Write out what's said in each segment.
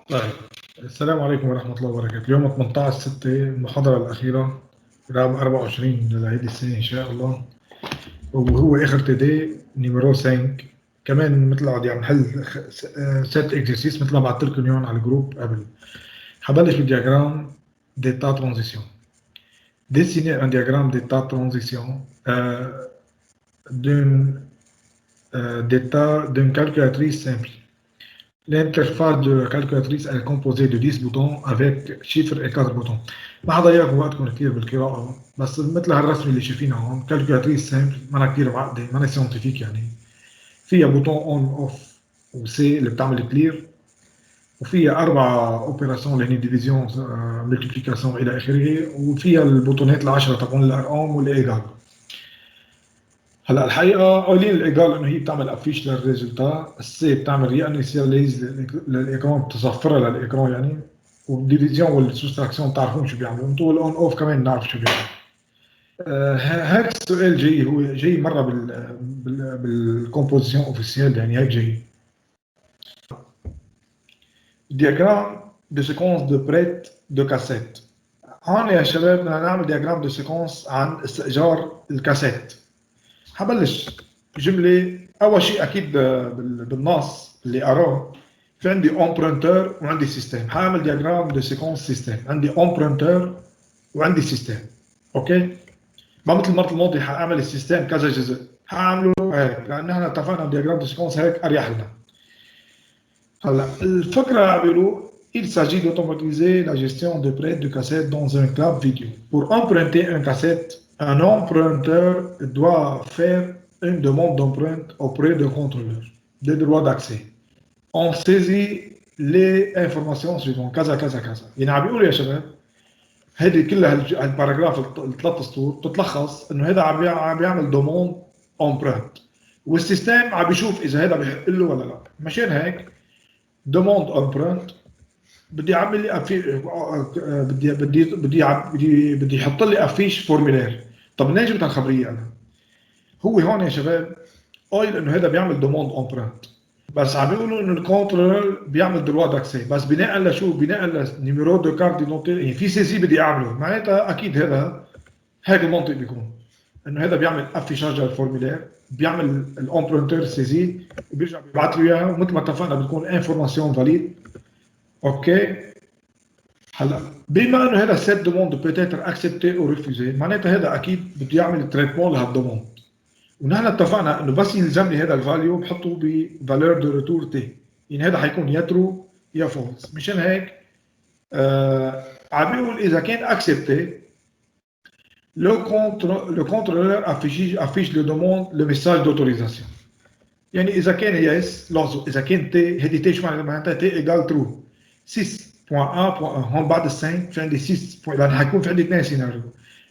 طيب، السلام عليكم ورحمة الله وبركاته. اليوم 18/6 المحاضرة الأخيرة رقم 24 لهذه السنة إن شاء الله، وهو آخر تدي نيميرو 5. كمان مثل عادي عم نحل ست اكزرسيس مثل ما بعثت لكم اليوم على الجروب قبل. حبلش بالدياجرام d'état transition. Dessiner un diagramme d'état transition d'une calculatrice simple. L'interface de la calculatrice est composée de 10 boutons avec chiffres et 4 boutons. ما حضيعكم وقتكم كثير بالقراءة، بس مثل هالرسمة اللي شايفينها هون كالكولاتريس سامبل، ما كثير معقدة، ما سيانتيفيك يعني. فيها بوتون اون اوف وسي اللي بتعمل كلير، وفيها 4 اوبيراسيون اللي هن ديفيزيون ملتيبليكاسيون الى اخره، وفيها البوتونات ال10 تبعون الارقام والايجال. هلا الحقيقه قايلين الايجال انه هي بتعمل افيش للريزلتا، السي بتعمل ريانيسياليز للايكران، بتصفرها للايكران يعني، والديفيزيون والسوستراكسيون بتعرفون شو بيعملوا انتم، والاون اوف كمان بنعرف شو بيعملوا. هيك السؤال جاي، هو جاي مره بالكومبوزيشن اوفيسيال يعني، هيك جاي دياجرام دو سيكونس دو بريت دو كاسيت. هون يا شباب بدنا نعمل دياجرام دو سيكونس عن استئجار الكاسيت. حبلش جمله. اول شيء اكيد بالنص اللي اراه في عندي امبرونتور وعندي سيستم. حاعمل دياجرام دو سيكونس سيستم، عندي امبرونتور وعندي سيستم. اوكي، ما مثل المره الماضيه حاعمل السيستم كذا جزء، حاعمله هيك لان احنا اتفقنا دياجرام دو سيكونس هيك اريح لنا. هلا الفكره عم بيقولوا il s'agit d'automatiser la gestion de prêt de cassette dans un club vidéo. Pour emprunter un cassette, un emprunteur doit faire une demande d'empreinte auprès d'un contrôleur des droits d'accès. On saisit les informations suivantes كذا كذا كذا. يعني عم بيقولوا يا شباب هذه كلها الباراجراف الثلاث سطور بتتلخص انه هذا عم بيعمل دوموند امبرنت، والسيستم عم بيشوف اذا هذا بيحق له ولا لا. مشان هيك دوموند امبرنت بدي اعمل لي بدي يحط لي افيش فورميلير. طب منين جبت الخبريه انا؟ هو هون يا شباب قايل انه هذا بيعمل دوموند امبرنت، بس عم بيقولوا انه الكونترولر بيعمل دروا داكسي، بس بناء لشو؟ بناء لنيميرو دو كارت ديدونتي، يعني في سيسي بدي اعمله، معناتها اكيد هذا هيك المنطق بيكون انه هذا بيعمل افيشاج للفورميلير، بيعمل الامبرونتور سيزي وبيرجع بيبعث له اياها، ومثل ما اتفقنا بتكون انفورماسيون فاليد. اوكي، هلا بما انه هذا سيت دوموند بيتيتر اكسبتي او ريفوزي، معناتها هذا اكيد بده يعمل تريتمون لهالدوموند، ونحن اتفقنا انه بس يلزمني هذا الفاليو بحطه بفالور دو ريتور تي، يعني هذا حيكون يا ترو يا فولس. مشان هيك عم بيقول اذا كان اكسبتي le contrôleur affiche le demande le message d'autorisation. يعني اذا كان يس لاحظوا اذا كان تي، هذه تي شو معناتها؟ تي ايجال ترو 6.1.1 هون بعد ال5 في عندي 6 لان حيكون في عندي اثنين سيناريو.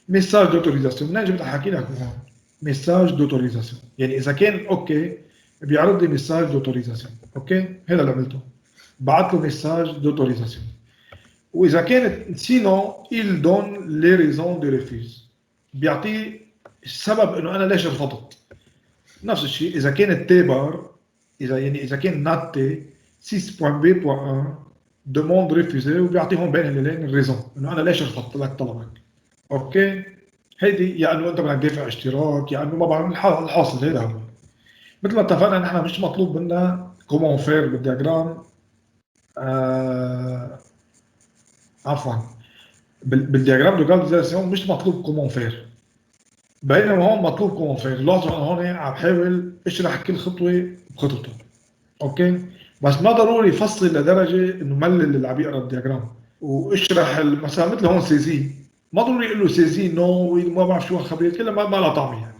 ميساج دوتوريزاسيون منين جبت احكي لك هون؟ ميساج دوتوريزاسيون يعني اذا كان اوكي بيعرض لي ميساج دوتوريزاسيون. اوكي، هذا اللي عملته، بعت له ميساج دوتوريزاسيون. واذا كانت سينو il donne les raisons de refus، بيعطيه السبب انه انا ليش رفضت. نفس الشيء اذا كانت تي بار، اذا كان نات تي 6.b.1 demande refusée، وبيعطيهم بين الليلين الريزون انه انا ليش رفضت لك طلبك. اوكي، هيدي يا انه انت بدك دافع اشتراك، يا انه ما بعرف الحاصل هذا هو. مثل ما اتفقنا نحن مش مطلوب منا كومون فير بالدياجرام، عفوا بالدياجرام دو كالكولاسيون مش مطلوب كومون فير، بينما هون مطلوب كومون فير. لاحظوا انا هون عم بحاول اشرح كل خطوه بخطوته. اوكي، بس ما ضروري يفصل لدرجه انه ملل اللي عم يقرا الدياجرام واشرح مثلا مثل هون سيزي، ما ضروري يقول له سيزي نو ما بعرف شو هالخبريات كلها، ما لها طعم يعني.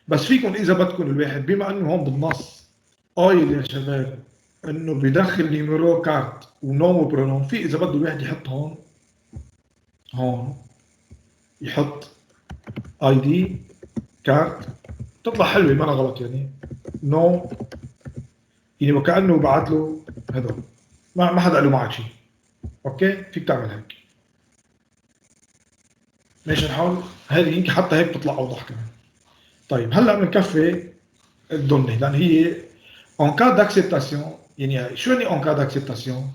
بس فيكم اذا بدكم الواحد بما انه هون بالنص قايل يا شباب انه بيدخل نيميرو كارت ونوم وبرونوم، في اذا بده الواحد يحط هون يحط اي دي كارت، تطلع حلوه ما أنا غلط يعني، نو، يعني وكانه بعت له هذول، ما حدا قال له معك شيء. اوكي، فيك تعمل هيك. ماشي الحال، هذه يمكن حتى هيك بتطلع اوضح كمان. طيب هلا بنكفي الدوني لان هي اون كا داكسبتاسيون. يعني شو يعني اون كا داكسبتاسيون؟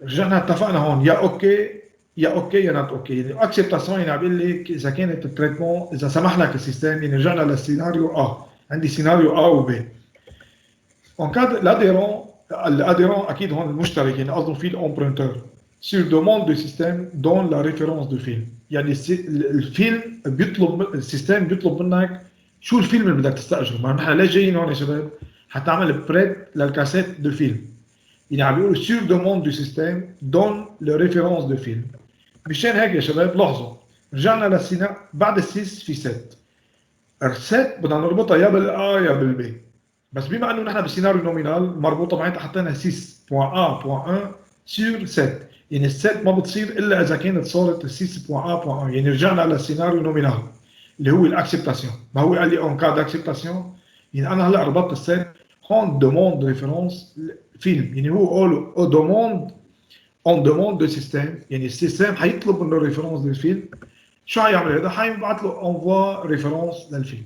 رجعنا اتفقنا هون يا اوكي يا اوكي يا نوت اوكي. يعني اكسبتاسيون يعني عم بيقول لك اذا كانت التريتمون اذا سمح لك السيستم. يعني رجعنا للسيناريو عندي سيناريو وب. En cas de l'adhérent, l'adhérent اكيد هون المشترك يعني قصده فيه الامبرنتور sur demande du système donne la référence du film. يعني الفيلم بيطلب السيستم بيطلب منك شو الفيلم اللي بدك تستاجره. ما نحن ليش جايين هون يا شباب؟ حتعمل بريت للكاسيت دو فيلم. يعني عم بيقولوا sur demande du système donne le référence de film. مشان هيك يا شباب لاحظوا رجعنا للسينا بعد السيس في ست. الست بدنا نربطها يا بالا يا بالبي. بس بما انه نحن بالسيناريو نومينال مربوطه معناتها حطينا 6.1.1 سور 7. يعني الست ما بتصير الا اذا كانت صارت 6.1.1. يعني رجعنا للسيناريو نومينال اللي هو الاكسبتاسيون. ما هو قال لي اون كاد اكسبتاسيون. يعني انا هلا ربطت الست هون دوموند ريفرنس فيلم. يعني هو او دوموند اون دوموند دو سيستم. يعني السيستم حيطلب منه ريفرنس للفيلم. شو حيعمل هذا؟ حيبعث له اونفوا ريفرنس للفيلم.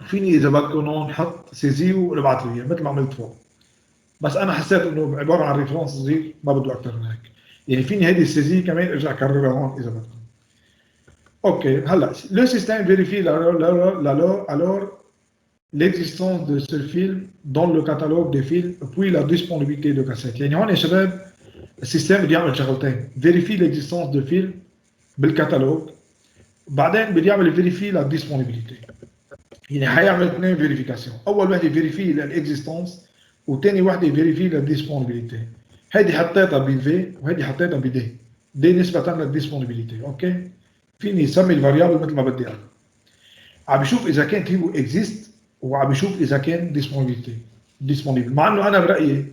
فيني اذا بدكم هون نحط سيزي ونبعث له اياه مثل ما عملت فوق. بس انا حسيت انه عباره عن ريفرنس صغير ما بده اكثر من هيك. يعني فيني هيدي السيزي كمان ارجع اكررها هون اذا بدكم. اوكي هلا le système vérifie alors l'existence de ce film dans le catalogue des films puis la disponibilité de cassette. يعني هون يا شباب السيستم بده يعمل شغلتين. vérifie l'existence de film بالكتالوج بعدين بده يعمل فيريفي لا ديسبونيبيليتي. يعني حيعمل اثنين فيريفيكاسيون. اول وحده فيريفي للاكزيستنس وثاني وحده فيريفي للديسبونيبيليتي. هيدي حطيتها بفي وهيدي حطيتها بدي. دي نسبة للديسبونيبيليتي. اوكي فيني اسمي الفاريابل مثل ما بدي انا. عم بشوف اذا كانت هو اكزيست وعم بشوف اذا كان ديسبونيبل. مع انه انا برايي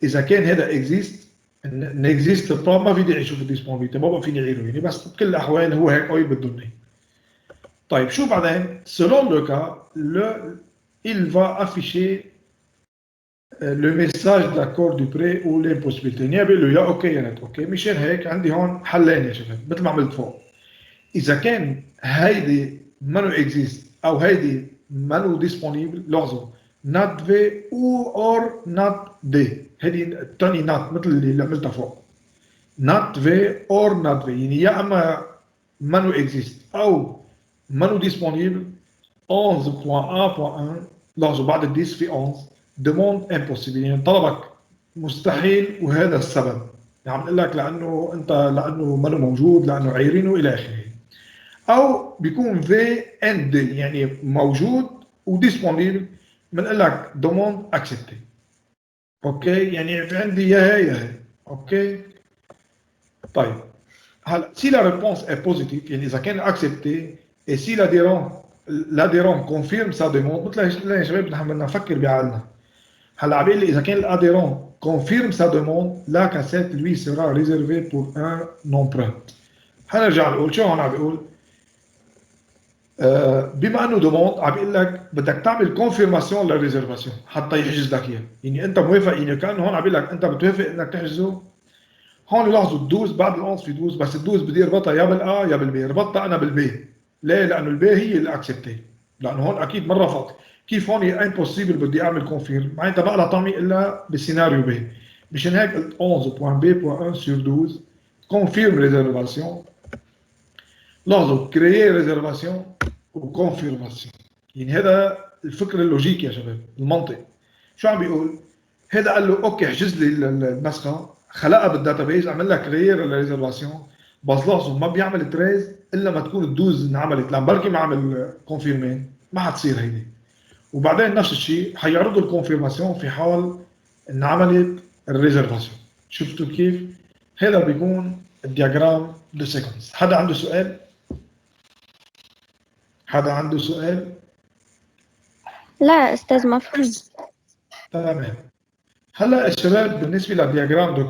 اذا كان هذا اكزيست نكزيست با ما في داعي اشوف الديسبونيبيليتي ما بقى فيني اغيره. يعني بس بكل الاحوال هو هيك قوي بدهم. طيب شو بعدين selon le cas il va afficher le message d'accord du prêt ou l'impossibilité. يعني بيقول له يا اوكي يا نت اوكي. مشان هيك عندي هون حلين يا شباب مثل ما عملت فوق. اذا كان هيدي منو اكزيست او هيدي منو ديسبونيبل لاحظوا نات في او اور نات دي. هيدي الثاني نات مثل اللي عملتها فوق. نات في اور نات في. يعني يا اما منو اكزيست او منو ديسبونيبل. 11.1.1 لاحظوا بعد ال 10 في 11 demande impossible. يعني طلبك مستحيل وهذا السبب. يعني عم اقول لك لانه انت لانه منو موجود لانه عايرينه الى اخره. او بيكون في اند يعني موجود وديسبونيبل بنقول لك demande accepté. اوكي يعني في عندي يا هي يا هي. اوكي طيب هلا si la réponse est positive يعني اذا كان accepté et si l'adhérent confirme sa demande مثل يا شباب نحن بدنا نفكر بعقلنا. هلا عم بيقول لي اذا كان الاديرون confirme sa demande la cassette lui sera réservée pour un emprunt. حنرجع نقول شو هون عم بيقول بما انه دوموند عم بيقول لك بدك تعمل كونفيرماسيون للريزرفاسيون حتى يحجز لك اياه. يعني انت موافق يعني كانه هون عم بيقول لك انت بتوافق انك تحجزه. هون لاحظوا الدوز بعد الأونس في دوز بس الدوز بدي اربطها يا بالا يا بالبي. ربطتها انا بالبي. ليه؟ لانه البي هي اللي اكسبتي. لانه هون اكيد ما رفض. كيف هون امبوسيبل بدي اعمل كونفيرم معناتها ما لها طعمي الا بالسيناريو بي. مشان هيك قلت 11.b.1 sur 12 confirme réservation. لاحظوا كريي ريزرفاسيون وكونفيرماسيون. يعني هذا الفكر اللوجيكي يا شباب المنطق. شو عم بيقول؟ هذا قال له اوكي احجز لي النسخه خلقها بالداتابيز عمل لك كريي ريزرفاسيون. بس لاحظوا ما بيعمل تريز الا ما تكون الدوز انعملت لان بركي ما عمل كونفيرمين ما حتصير هيدي. وبعدين نفس الشيء حيعرضوا الكونفيرماسيون في حال انعملت الريزرفاسيون. شفتوا كيف؟ هذا بيكون الدياجرام دو سيكونس. حدا عنده سؤال؟ حدا عنده سؤال؟ لا أستاذ مفهوم. تمام. هلا الشباب بالنسبه للدياجرام دو